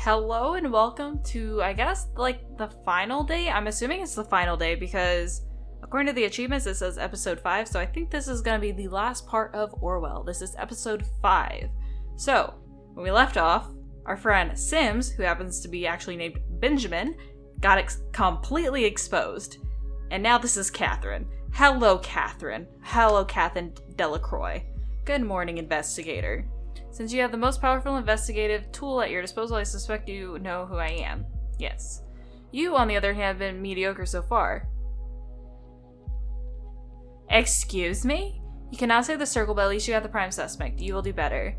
Hello and welcome to, I guess, like, the final day? I'm assuming it's the final day because according to the achievements it says episode 5, so I think this is going to be the last part of Orwell. This is episode 5. So, when we left off, our friend Sims, who happens to be actually named Benjamin, got completely exposed. And now this is Catherine. Hello, Catherine. Hello, Catherine Delacroix. Good morning, investigator. Since you have the most powerful investigative tool at your disposal, I suspect you know who I am. Yes. You, on the other hand, have been mediocre so far. Excuse me? You can now save the circle, but at least you have the prime suspect. You will do better.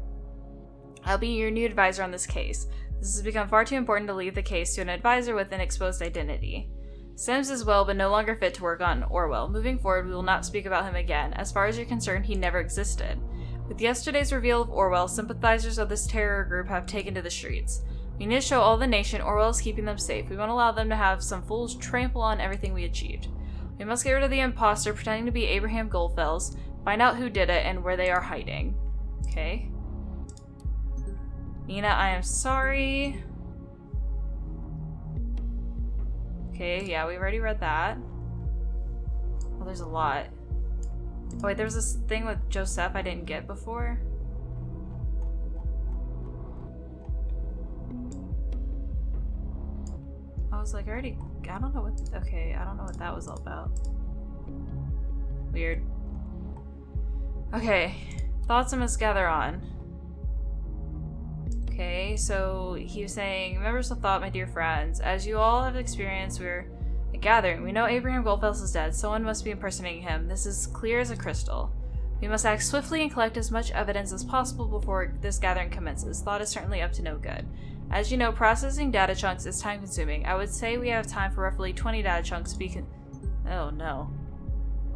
I'll be your new advisor on this case. This has become far too important to leave the case to an advisor with an exposed identity. Sims is well, but no longer fit to work on Orwell. Moving forward, we will not speak about him again. As far as you're concerned, he never existed. With yesterday's reveal of Orwell, sympathizers of this terror group have taken to the streets. We need to show all the nation Orwell is keeping them safe. We won't allow them to have some fools trample on everything we achieved. We must get rid of the imposter pretending to be Abraham Goldfels, find out who did it, and where they are hiding. Okay. Nina, I am sorry. Okay, yeah, we've already read that. Oh, there's a lot. Oh wait, there was this thing with Joseph I didn't get before. I was like, I don't know what, okay, I don't know what that was all about. Weird. Okay, thoughts I must gather on. Okay, so he was saying, members of thought, my dear friends, as you all have experienced, we're a gathering. We know Abraham Goldfels is dead. Someone must be impersonating him. This is clear as a crystal. We must act swiftly and collect as much evidence as possible before this gathering commences. Thought is certainly up to no good. As you know, processing data chunks is time-consuming. I would say we have time for roughly 20 data chunks to be Oh no.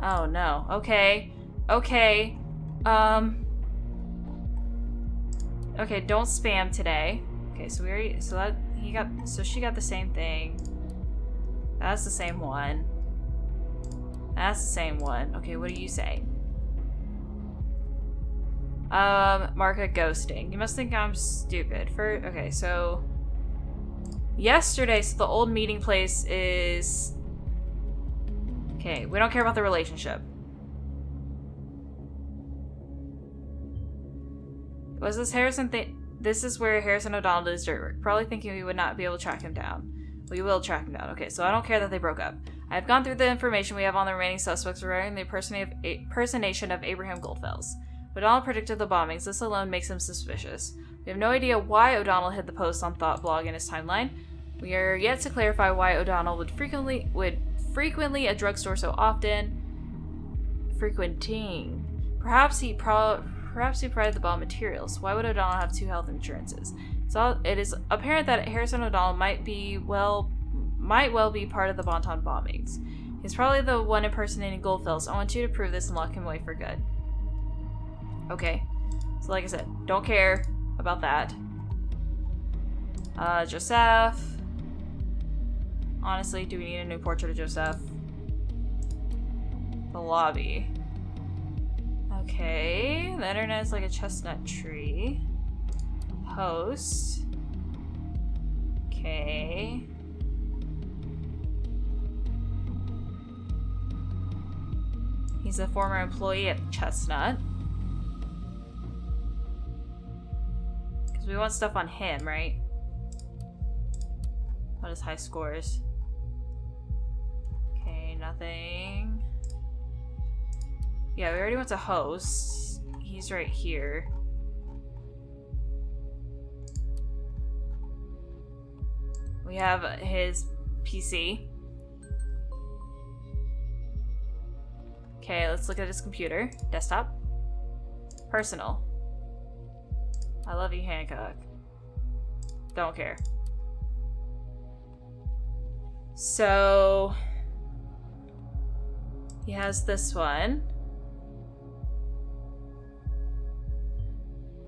Oh no. Okay. Okay. Okay, don't spam today. Okay, so we already, so she got the same thing. That's the same one. That's the same one. Okay, what do you say? Marka ghosting. You must think I'm stupid. Okay, so yesterday, so the old meeting place is... Okay, we don't care about the relationship. Was this Harrison This is where Harrison O'Donnell did his dirt work, probably thinking we would not be able to track him down. We will track him down. Okay, so I don't care that they broke up. I have gone through the information we have on the remaining suspects regarding the impersonation of Abraham Goldfels. O'Donnell predicted the bombings. This alone makes him suspicious. We have no idea why O'Donnell hid the post on Thought Blog in his timeline. We are yet to clarify why O'Donnell would frequently a drugstore so often. Frequenting. Perhaps he provided the bomb materials. Why would O'Donnell have 2 health insurances? So it is apparent that Harrison O'Donnell might well be part of the Bonton bombings. He's probably the one impersonating Goldfels. I want you to prove this and lock him away for good. Okay. So like I said, don't care about that. Joseph. Honestly, do we need a new portrait of Joseph? The lobby. Okay. The internet is like a chestnut tree. Host. Okay. He's a former employee at Chestnut. Because we want stuff on him, right? What is high scores? Okay, nothing. Yeah, we already went to host. He's right here. We have his PC. Okay, let's look at his computer. Desktop. Personal. I love you, Hancock. Don't care. So... he has this one.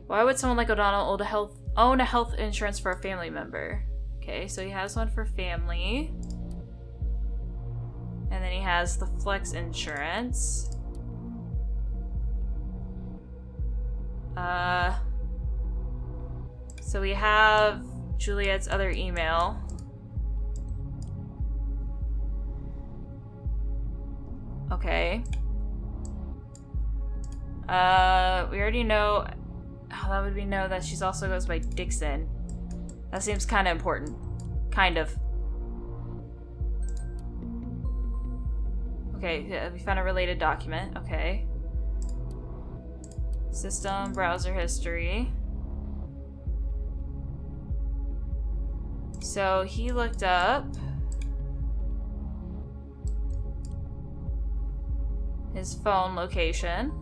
Why would someone like O'Donnell own a health insurance for a family member? Okay, so he has one for family. And then he has the flex insurance. So we have Juliet's other email. Okay. We already know. Oh, that would be know that she's also goes by Dixon. That seems kind of important. Kind of. Okay, we found a related document. Okay. System, browser history. So he looked up his phone location.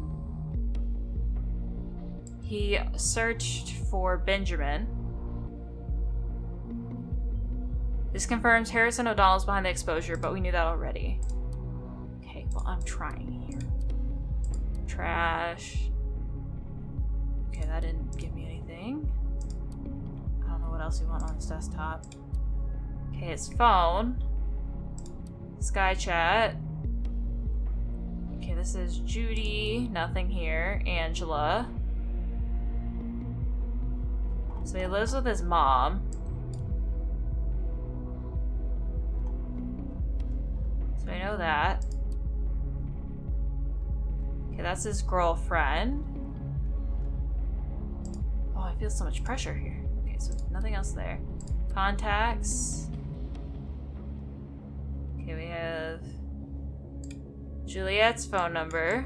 He searched for Benjamin. This confirms Harrison O'Donnell's behind the exposure, but we knew that already. Okay, well, I'm trying here. Trash. Okay, that didn't give me anything. I don't know what else we want on his desktop. Okay, his phone. Sky chat. Okay, this is Judy. Nothing here. Angela. So he lives with his mom. So I know that. Okay, that's his girlfriend. Oh, I feel so much pressure here. Okay, so nothing else there. Contacts. Okay, we have Juliet's phone number.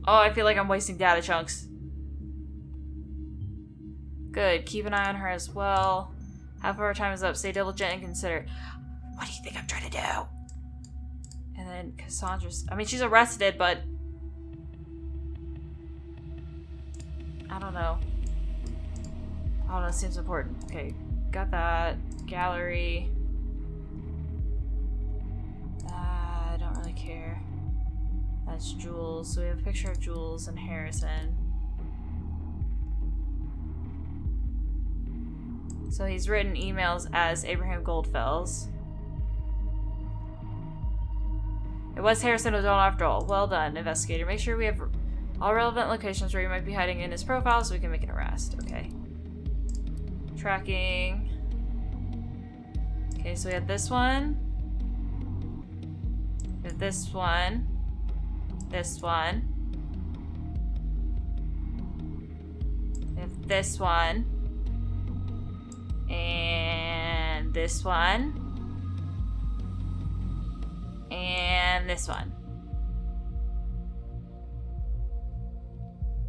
Oh, I feel like I'm wasting data chunks. Good. Keep an eye on her as well. Half of our time is up. Stay diligent and consider. What do you think I'm trying to do? And then Cassandra's... I mean, she's arrested, but... I don't know. I don't know. It seems important. Okay. Got that. Gallery. I don't really care. That's Jules. So we have a picture of Jules and Harrison. So he's written emails as Abraham Goldfells. It was Harrison O'Donnell after all. Well done, investigator. Make sure we have all relevant locations where he might be hiding in his profile so we can make an arrest. Okay. Tracking. Okay, so we have this one. We have this one. This one. We have this one. And this one. And this one.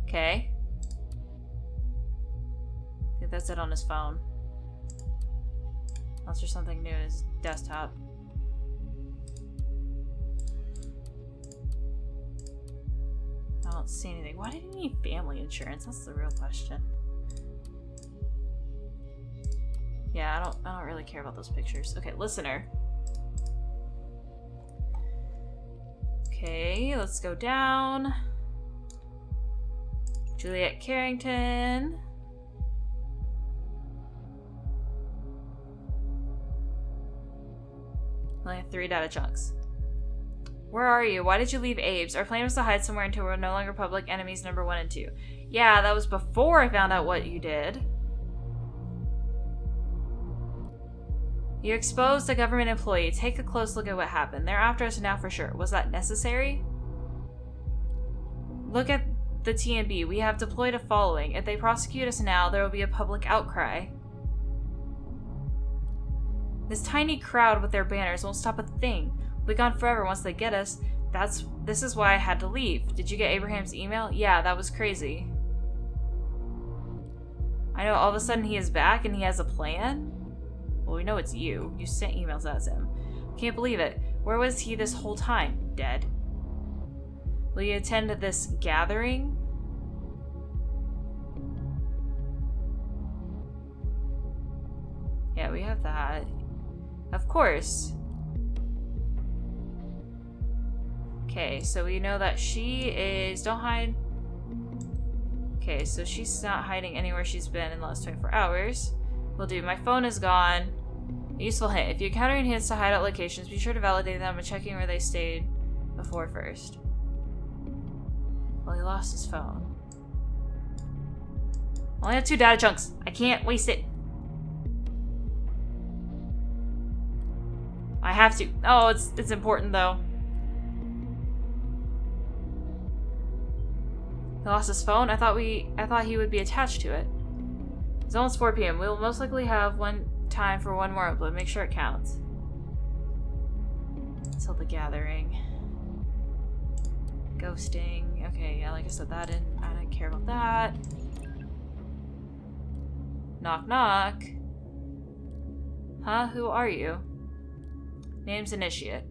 Okay. I think that's it on his phone. Unless there's something new in his desktop. I don't see anything. Why did he need family insurance? That's the real question. Yeah, I don't really care about those pictures. Okay, listener. Okay, let's go down. Juliet Carrington. Only have 3 data chunks. Where are you? Why did you leave Abe's? Our plan was to hide somewhere until we're no longer public enemies number 1 and 2. Yeah, that was before I found out what you did. You exposed a government employee. Take a close look at what happened. They're after us now for sure. Was that necessary? Look at the TMB. We have deployed a following. If they prosecute us now, there will be a public outcry. This tiny crowd with their banners won't stop a thing. We'll be gone forever once they get us. This is why I had to leave. Did you get Abraham's email? Yeah, that was crazy. I know all of a sudden he is back and he has a plan? Well, we know it's you. You sent emails as him. Can't believe it. Where was he this whole time? Dead. Will you attend this gathering? Yeah, we have that. Of course. Okay, so we know that she is... Don't hide. Okay, so she's not hiding anywhere she's been in the last 24 hours. Will do. My phone is gone. A useful hint. If you encounter any hints to hideout locations, be sure to validate them by checking where they stayed before first. Well, he lost his phone. I only have 2 data chunks. I can't waste it. I have to. Oh, it's important though. He lost his phone? I thought he would be attached to it. It's almost 4 p.m. We'll most likely have time for one more upload. Make sure it counts. Until the gathering. Ghosting. Okay, yeah, like I said, I didn't care about that. Knock knock. Huh? Who are you? Name's Initiate.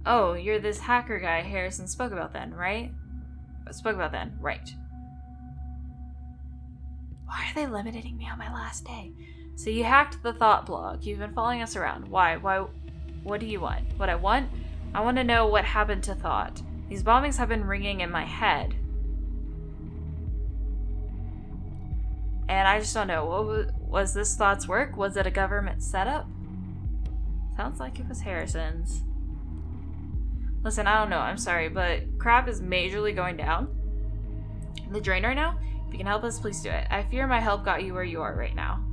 Oh, you're this hacker guy Harrison spoke about then, right? Right. Why are they limiting me on my last day? So you hacked the Thought blog. You've been following us around. Why? What do you want? What I want? I want to know what happened to Thought. These bombings have been ringing in my head. And I just don't know. Was this Thought's work? Was it a government setup? Sounds like it was Harrison's. Listen, I don't know. I'm sorry, but crap is majorly going down the drain right now. If you can help us, please do it. I fear my help got you where you are right now.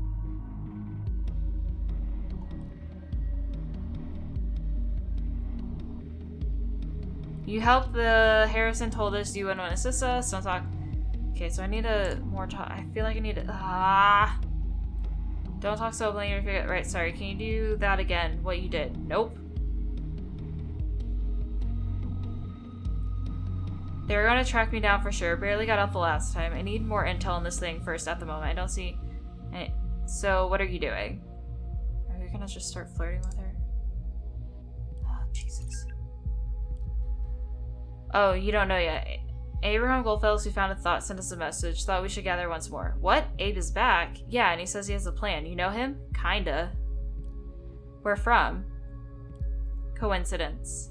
You helped the Harrison told us you wouldn't want to assist us. Don't talk. Okay, so I need more talk. I feel like I need to. Don't talk so openly. Right, sorry. Can you do that again? What you did? Nope. They were going to track me down for sure. Barely got out the last time. I need more intel on this thing first at the moment. I don't see... So, what are you doing? Are you going to just start flirting with her? Oh, Jesus. Oh, you don't know yet. Abraham Goldfellows, who founded Thought, sent us a message. Thought we should gather once more. What? Abe is back? Yeah, and he says he has a plan. You know him? Kinda. Where from? Coincidence.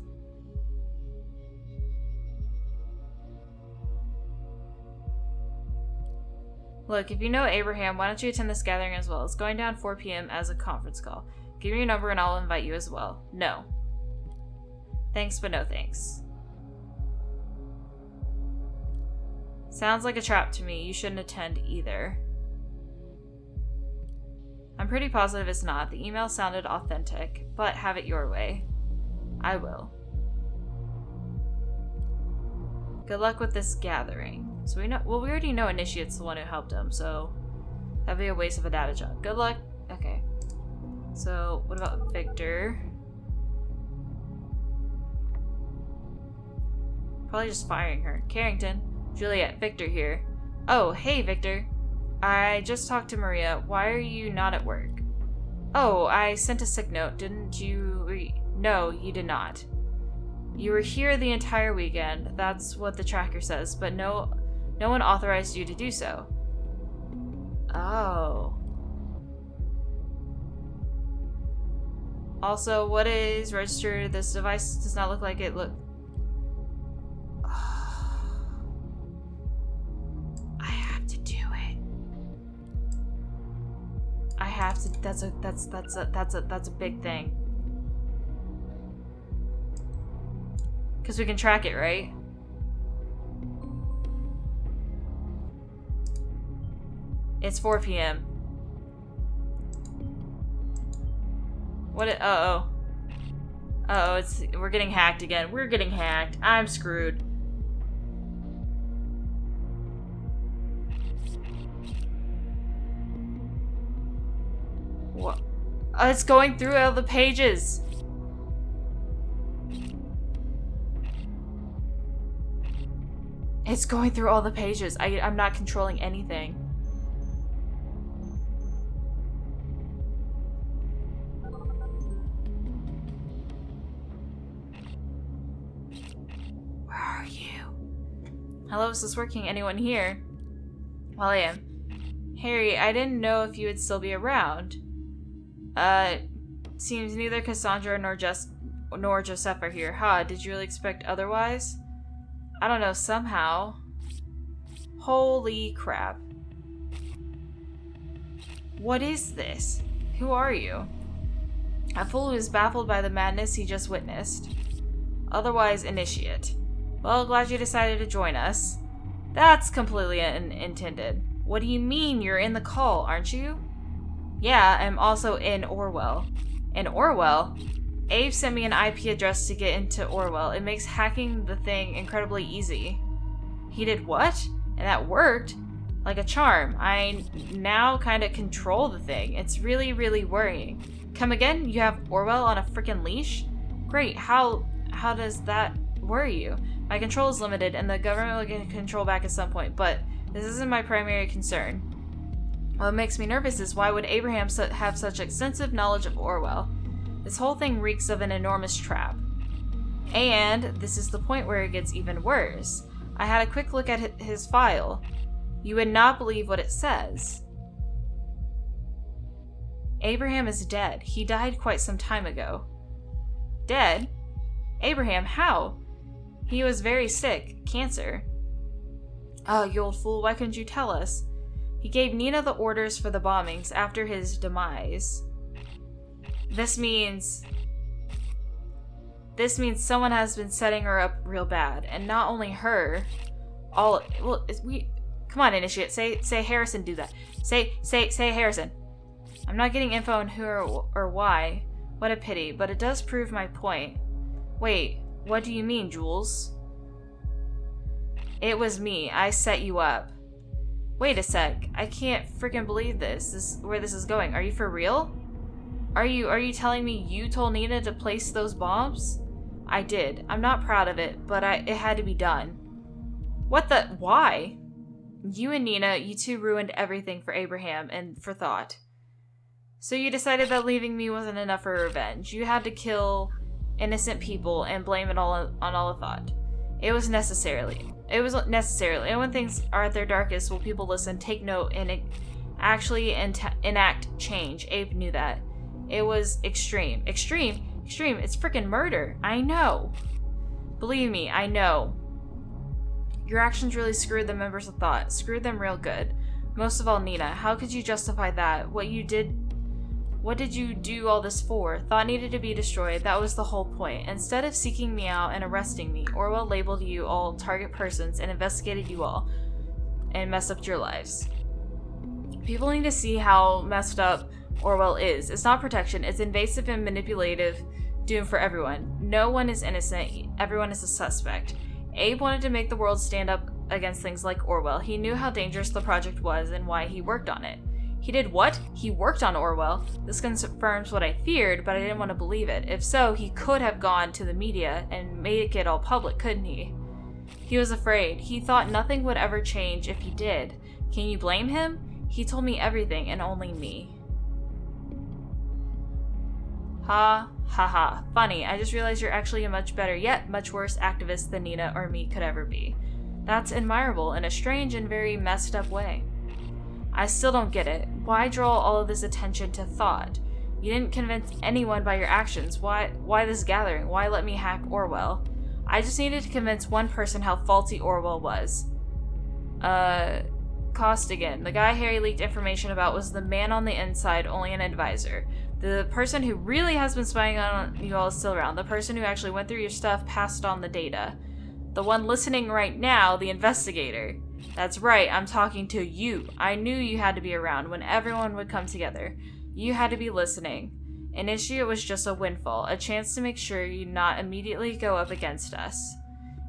Look, if you know Abraham, why don't you attend this gathering as well? It's going down 4 p.m. as a conference call. Give me your number and I'll invite you as well. No. Thanks, but no thanks. Sounds like a trap to me. You shouldn't attend either. I'm pretty positive it's not. The email sounded authentic, but have it your way. I will. Good luck with this gathering. So we already know Initiate's the one who helped him, so that'd be a waste of a data chunk. Good luck. Okay. So what about Victor? Probably just firing her. Carrington. Juliet, Victor here. Oh, hey Victor. I just talked to Maria. Why are you not at work? Oh, I sent a sick note. Didn't you No, you did not. You were here the entire weekend. That's what the tracker says, but no one authorized you to do so. Oh. Also, what is registered? This device does not look like it I have to do it. I have to. That's a big thing. Because we can track it, right? It's 4 p.m. What? Uh-oh. Uh-oh, we're getting hacked again. We're getting hacked. I'm screwed. What? It's going through all the pages. It's going through all the pages. I'm not controlling anything. Where are you? Hello, is this working? Anyone here? Well, I am. Harry, I didn't know if you would still be around. Seems neither Cassandra nor Joseph are here. Ha, did you really expect otherwise? I don't know, somehow. Holy crap. What is this? Who are you? A fool who is baffled by the madness he just witnessed. Otherwise, Initiate. Well, glad you decided to join us. That's completely unintended. What do you mean you're in the call, aren't you? Yeah, I'm also in Orwell. In Orwell? Abe sent me an IP address to get into Orwell. It makes hacking the thing incredibly easy. He did what? And that worked? Like a charm. I now kind of control the thing. It's really, really worrying. Come again? You have Orwell on a freaking leash? Great. How does that worry you? My control is limited, and the government will get control back at some point, but this isn't my primary concern. What makes me nervous is why would Abraham have such extensive knowledge of Orwell? This whole thing reeks of an enormous trap. And this is the point where it gets even worse. I had a quick look at his file. You would not believe what it says. Abraham is dead. He died quite some time ago. Dead? Abraham, how? He was very sick. Cancer. Oh, you old fool, why couldn't you tell us? He gave Nina the orders for the bombings after his demise. This means someone has been setting her up real bad, and not only her. Come on, Initiate. Say Harrison do that. Say Harrison. I'm not getting info on who or why. What a pity, but it does prove my point. Wait, what do you mean, Jules? It was me. I set you up. Wait a sec. I can't freaking believe this. Where this is going. Are you for real? Are you telling me you told Nina to place those bombs? I did. I'm not proud of it, but it had to be done. What the? Why? You and Nina, you two ruined everything for Abraham and for Thought. So you decided that leaving me wasn't enough for revenge. You had to kill innocent people and blame it all on all of Thought. It was necessarily. And when things are at their darkest, will people listen, take note, and actually enact change? Abe knew that. It was extreme. Extreme? Extreme. It's freaking murder. I know. Believe me, I know. Your actions really screwed the members of Thought. Screwed them real good. Most of all, Nina. How could you justify that? What did you do all this for? Thought needed to be destroyed. That was the whole point. Instead of seeking me out and arresting me, Orwell labeled you all target persons and investigated you all and messed up your lives. People need to see how messed up Orwell is. It's not protection. It's invasive and manipulative doom for everyone. No one is innocent. Everyone is a suspect. Abe wanted to make the world stand up against things like Orwell. He knew how dangerous the project was and why he worked on it. He did what? He worked on Orwell. This confirms what I feared, but I didn't want to believe it. If so, he could have gone to the media and made it all public, couldn't he? He was afraid. He thought nothing would ever change if he did. Can you blame him? He told me everything and only me. Ha, ha, ha. Funny, I just realized you're actually a much better, yet much worse activist than Nina or me could ever be. That's admirable in a strange and very messed up way. I still don't get it. Why draw all of this attention to Thought? You didn't convince anyone by your actions. Why this gathering? Why let me hack Orwell? I just needed to convince one person how faulty Orwell was. Costigan. The guy Harry leaked information about was the man on the inside, only an advisor. The person who really has been spying on you all is still around. The person who actually went through your stuff passed on the data. The one listening right now, the investigator. That's right, I'm talking to you. I knew you had to be around when everyone would come together. You had to be listening. Initiate was just a windfall, a chance to make sure you not immediately go up against us.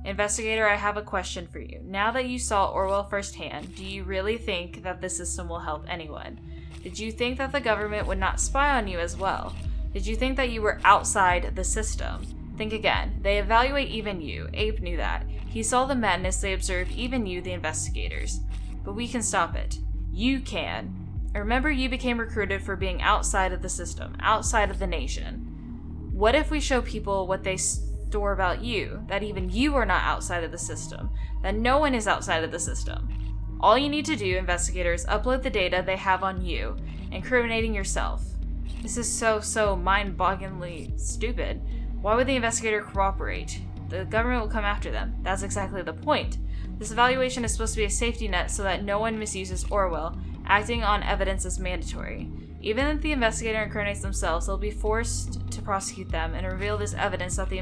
Investigator, I have a question for you. Now that you saw Orwell firsthand, do you really think that the system will help anyone? Did you think that the government would not spy on you as well? Did you think that you were outside the system? Think again. They evaluate even you. Abe knew that. He saw the madness they observed, even you, the investigators. But we can stop it. You can. Remember, you became recruited for being outside of the system, outside of the nation. What if we show people what they store about you, that even you are not outside of the system, that no one is outside of the system? All you need to do, investigators, upload the data they have on you, incriminating yourself. This is so mind-bogglingly stupid. Why would the investigator cooperate? The government will come after them. That's exactly the point. This evaluation is supposed to be a safety net so that no one misuses Orwell. Acting on evidence is mandatory. Even if the investigator incriminates themselves, they'll be forced to prosecute them and reveal this evidence that the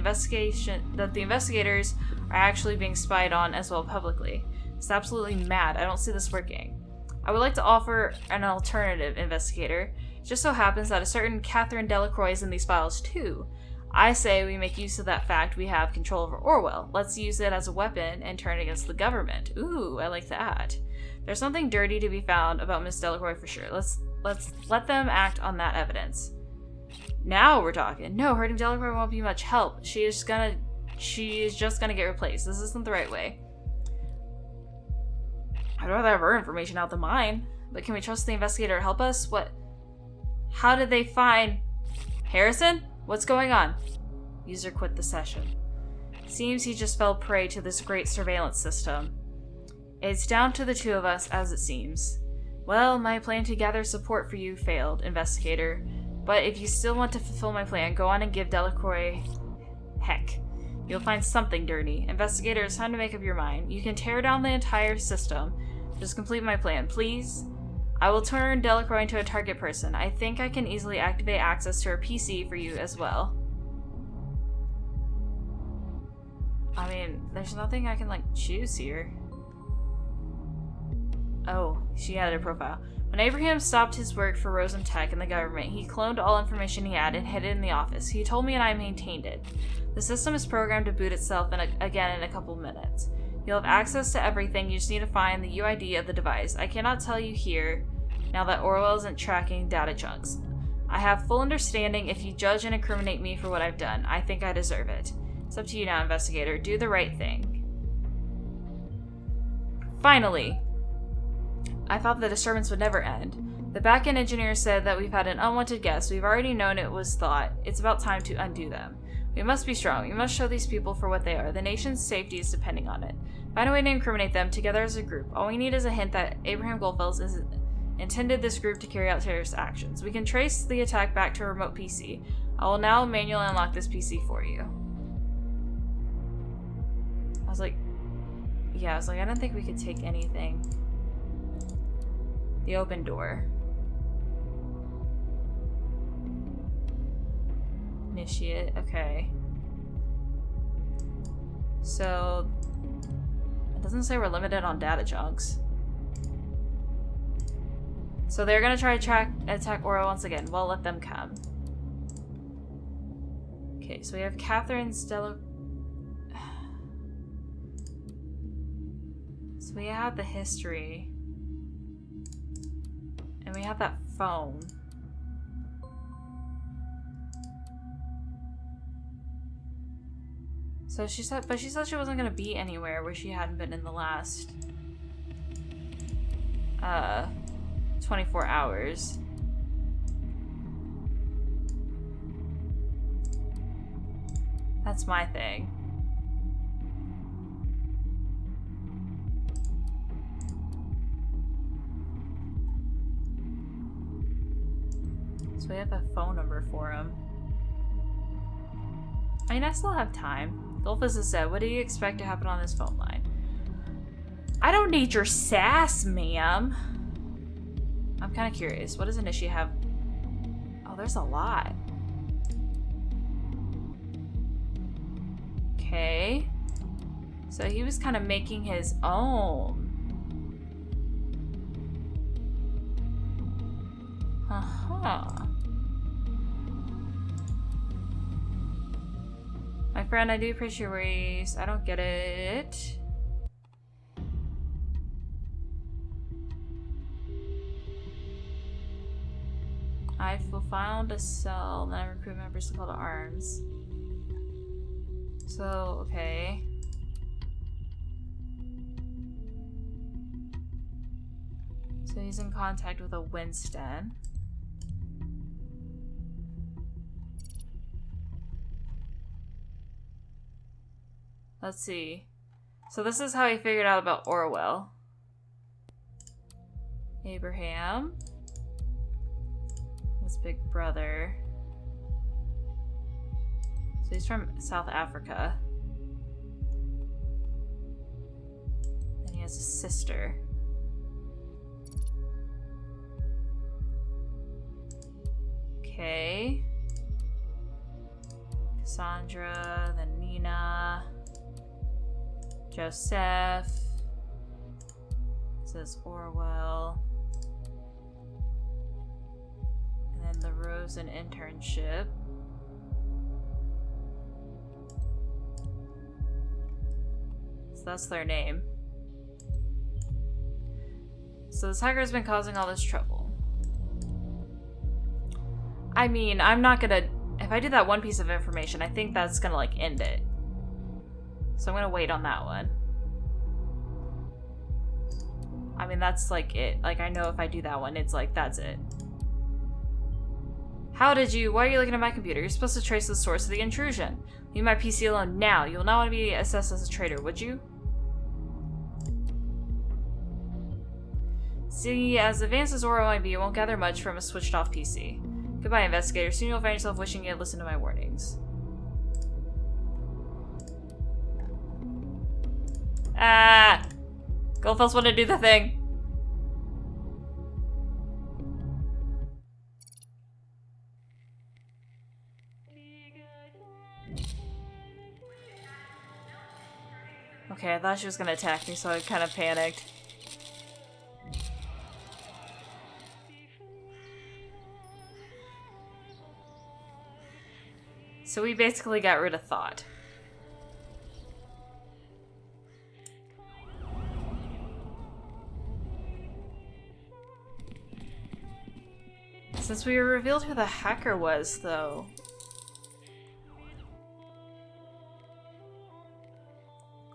investigators are actually being spied on as well publicly. It's absolutely mad. I don't see this working. I would like to offer an alternative, investigator. It just so happens that a certain Catherine Delacroix is in these files too. I say we make use of that fact we have control over Orwell. Let's use it as a weapon and turn it against the government. Ooh, I like that. There's something dirty to be found about Miss Delacroix for sure. Let's let them act on that evidence. Now we're talking. No, hurting Delacroix won't be much help. She is just gonna get replaced. This isn't the right way. I'd rather have her information out than mine. But can we trust the investigator to help us? What? How did they find Harrison? What's going on? User quit the session. Seems he just fell prey to this great surveillance system. It's down to the two of us, as it seems. Well, my plan to gather support for you failed, investigator. But if you still want to fulfill my plan, go on and give Delacroix heck. You'll find something dirty. Investigator, it's time to make up your mind. You can tear down the entire system. Just complete my plan, please. I will turn Delacroix into a target person. I think I can easily activate access to her PC for you as well. I mean, there's nothing I can, choose here. Oh, she added a profile. When Abraham stopped his work for Rosentech and the government, he cloned all information he had and hid it in the office. He told me and I maintained it. The system is programmed to boot itself again in a couple minutes. You'll have access to everything, you just need to find the UID of the device. I cannot tell you here, now that Orwell isn't tracking data chunks. I have full understanding if you judge and incriminate me for what I've done. I think I deserve it. It's up to you now, investigator. Do the right thing. Finally! I thought the disturbance would never end. The back-end engineer said that we've had an unwanted guest. We've already known it was thought. It's about time to undo them. We must be strong. We must show these people for what they are. The nation's safety is depending on it. Find a way to incriminate them together as a group. All we need is a hint that Abraham Goldfels is intended this group to carry out terrorist actions. We can trace the attack back to a remote PC. I will now manually unlock this PC for you. I was like, I don't think we could take anything. The open door. Initiate, okay. So, it doesn't say we're limited on data chunks. So they're gonna try to attack Orwell once again. Well, let them come. Okay, so we have Catherine Stella. So we have the history. And we have that phone. So she said she wasn't gonna be anywhere where she hadn't been in the last 24 hours. That's my thing. So we have a phone number for him. I mean, I still have time. Goldfuss has said, what do you expect to happen on this phone line? I don't need your sass, ma'am. I'm kind of curious. What does Anishi have? Oh, there's a lot. Okay. So he was kind of making his own. Uh-huh. My friend, I do appreciate your worries. I don't get it. I found a cell, then I recruit members to call to arms. So, okay. So he's in contact with a Winston. Let's see. So this is how he figured out about Orwell. Abraham. His big brother. So he's from South Africa. And he has a sister. Okay. Cassandra, then Nina. Joseph. This is Orwell. And then the Rosen internship. So that's their name. So this hacker has been causing all this trouble. I mean, I'm not gonna... If I do that one piece of information, I think that's gonna, like, end it. So I'm gonna wait on that one. I mean, that's, like, it. Like, I know if I do that one, it's like, that's it. How did you... Why are you looking at my computer? You're supposed to trace the source of the intrusion. Leave my PC alone now. You will not want to be assessed as a traitor, would you? See, as advanced as Orwell might be, it won't gather much from a switched-off PC. Goodbye, investigator. Soon you'll find yourself wishing you had listened to my warnings. Ah! Goldfels want to do the thing. Okay, I thought she was gonna attack me, so I kind of panicked. So we basically got rid of thought. Since we revealed who the hacker was, though.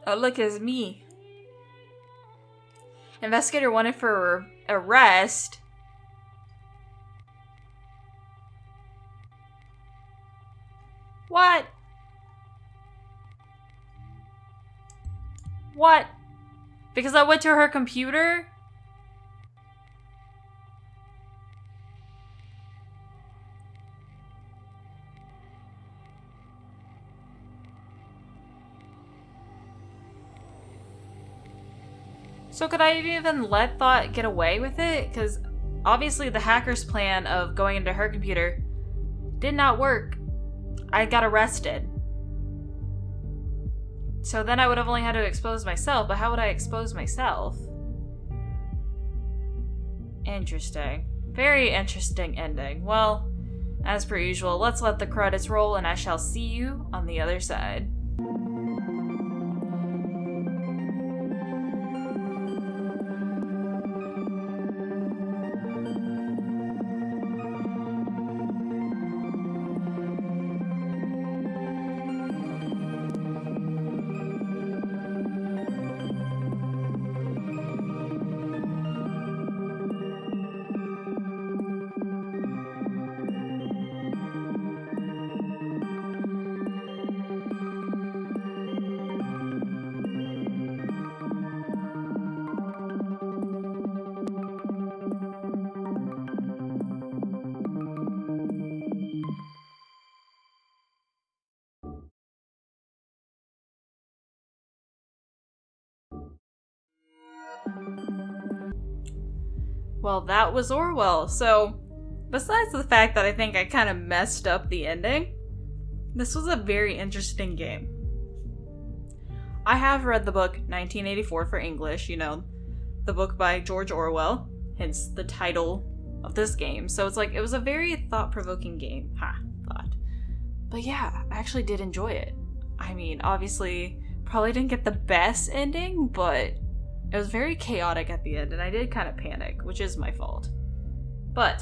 Oh, look, it's me. Investigator wanted for arrest. What? What? Because I went to her computer? So could I even let Thought get away with it? Because obviously the hacker's plan of going into her computer did not work. I got arrested. So then I would have only had to expose myself, but how would I expose myself? Interesting. Very interesting ending. Well, as per usual, let's let the credits roll and I shall see you on the other side. Well, that was Orwell. So, besides the fact that I think I kind of messed up the ending, this was a very interesting game. I have read the book 1984 for English, you know, the book by George Orwell, hence the title of this game. So it's like, it was a very thought-provoking game. Thought. But yeah, I actually did enjoy it. I mean, obviously, probably didn't get the best ending, but it was very chaotic at the end, and I did kind of panic, which is my fault. But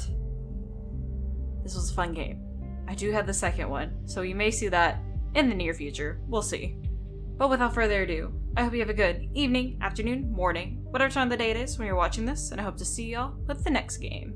this was a fun game. I do have the second one, so you may see that in the near future. We'll see. But without further ado, I hope you have a good evening, afternoon, morning, whatever time of the day it is when you're watching this, and I hope to see y'all with the next game.